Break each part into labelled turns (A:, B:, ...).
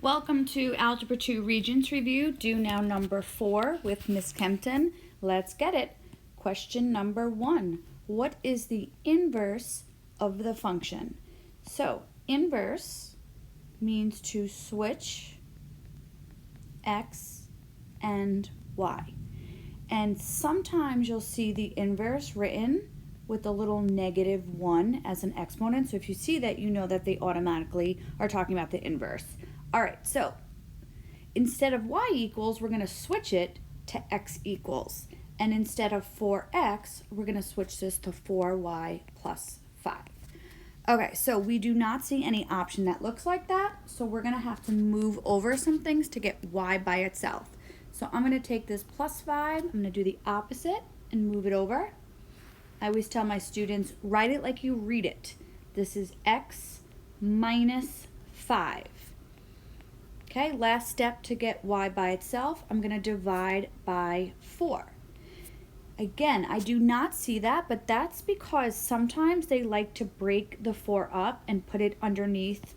A: Welcome to Algebra 2 Regents Review, due now number 4 with Miss Kempton. Let's get it. Question number 1. What is the inverse of the function? So, inverse means to switch x and y. And sometimes you'll see the inverse written with a little -1 as an exponent. So if you see that, you know that they automatically are talking about the inverse. All right, so instead of y equals, we're going to switch it to x equals. And instead of 4x, we're going to switch this to 4y plus 5. Okay, so we do not see any option that looks like that. So we're going to have to move over some things to get y by itself. So I'm going to take this plus 5, I'm going to do the opposite and move it over. I always tell my students, write it like you read it. This is x minus 5. Okay, last step to get y by itself, I'm going to divide by 4. Again, I do not see that, but that's because sometimes they like to break the 4 up and put it underneath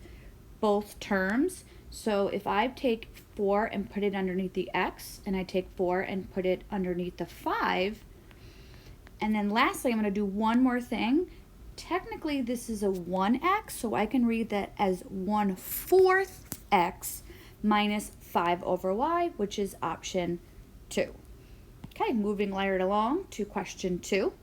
A: both terms. So if I take 4 and put it underneath the x, and I take 4 and put it underneath the 5, and then lastly, I'm going to do one more thing. Technically, this is a 1x, so I can read that as 1/4 x minus 5 over y, which is option 2. Okay, moving right along to question 2.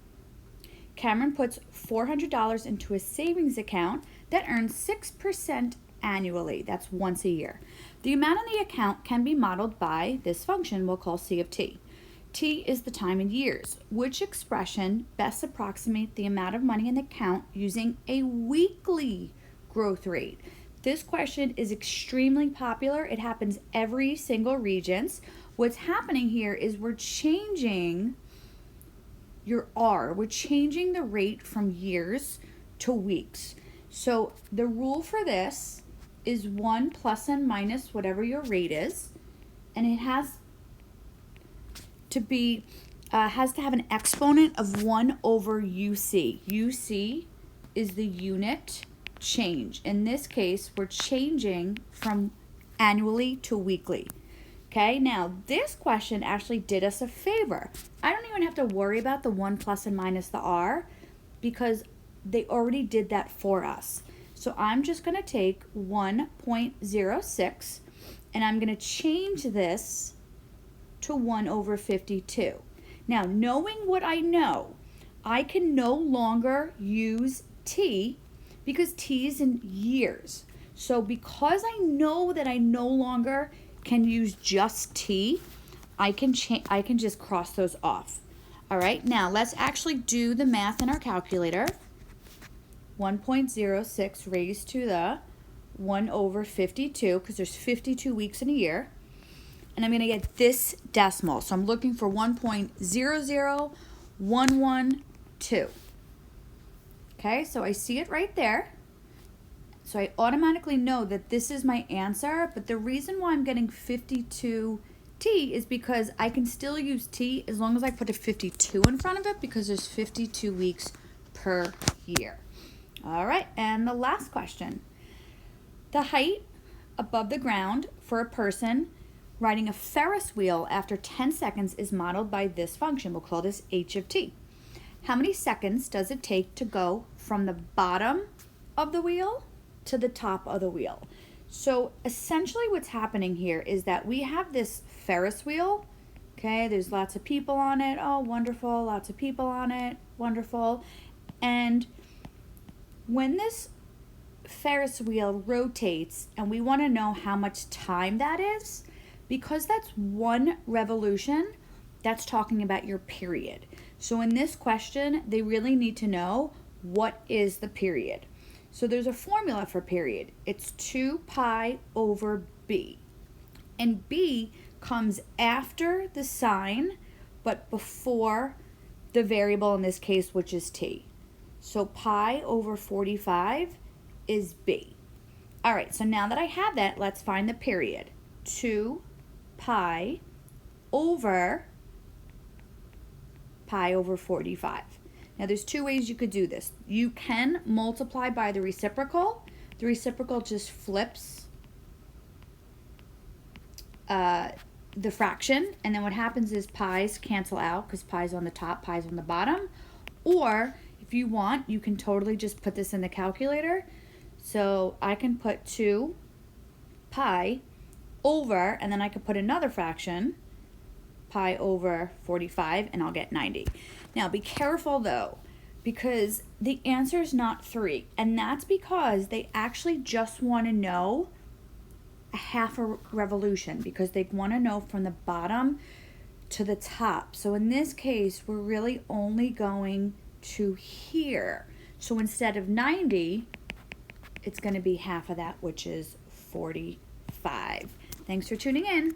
A: Cameron puts $400 into a savings account that earns 6% annually. That's once a year. The amount in the account can be modeled by this function we'll call C of t. T is the time in years. Which expression best approximates the amount of money in the account using a weekly growth rate? This question is extremely popular. It happens every single Regents. What's happening here is we're changing your R. We're changing the rate from years to weeks. So the rule for this is 1 plus and minus whatever your rate is, and it has to have an exponent of 1 over UC. UC is the unit change. In this case, we're changing from annually to weekly. Okay, now this question actually did us a favor. I don't even have to worry about the 1 plus and minus the R because they already did that for us. So I'm just going to take 1.06 and I'm going to change this to 1 over 52. Now, knowing what I know, I can no longer use t because t is in years. So because I know that I no longer can use just t, I can just cross those off. All right, now let's actually do the math in our calculator. 1.06 raised to the 1 over 52, because there's 52 weeks in a year. And I'm going to get this decimal. So I'm looking for 1.00112. Okay, so I see it right there. So I automatically know that this is my answer, but the reason why I'm getting 52t is because I can still use t as long as I put a 52 in front of it because there's 52 weeks per year. All right, and the last question. The height above the ground for a person riding a Ferris wheel after 10 seconds is modeled by this function. We'll call this h of t. How many seconds does it take to go from the bottom of the wheel to the top of the wheel? So essentially what's happening here is that we have this Ferris wheel. Okay, there's lots of people on it. Oh, wonderful. Lots of people on it. Wonderful. And when this Ferris wheel rotates and we want to know how much time that is, because that's one revolution, that's talking about your period. So in this question, they really need to know what is the period. So there's a formula for period. It's 2 pi over b. And b comes after the sign, but before the variable in this case, which is t. So pi over 45 is b. All right, so now that I have that, let's find the period. 2 pi over 45. Now there's two ways you could do this. You can multiply by the reciprocal. The reciprocal just flips the fraction, and then what happens is pi's cancel out because pi's on the top, pi's on the bottom. Or if you want, you can totally just put this in the calculator. So I can put 2 pi over, and then I could put another fraction, pi over 45, and I'll get 90. Now be careful though, because the answer is not 3, and that's because they actually just want to know a half a revolution, because they want to know from the bottom to the top. So in this case, we're really only going to here. So instead of 90, it's going to be half of that, which is 45. Thanks for tuning in.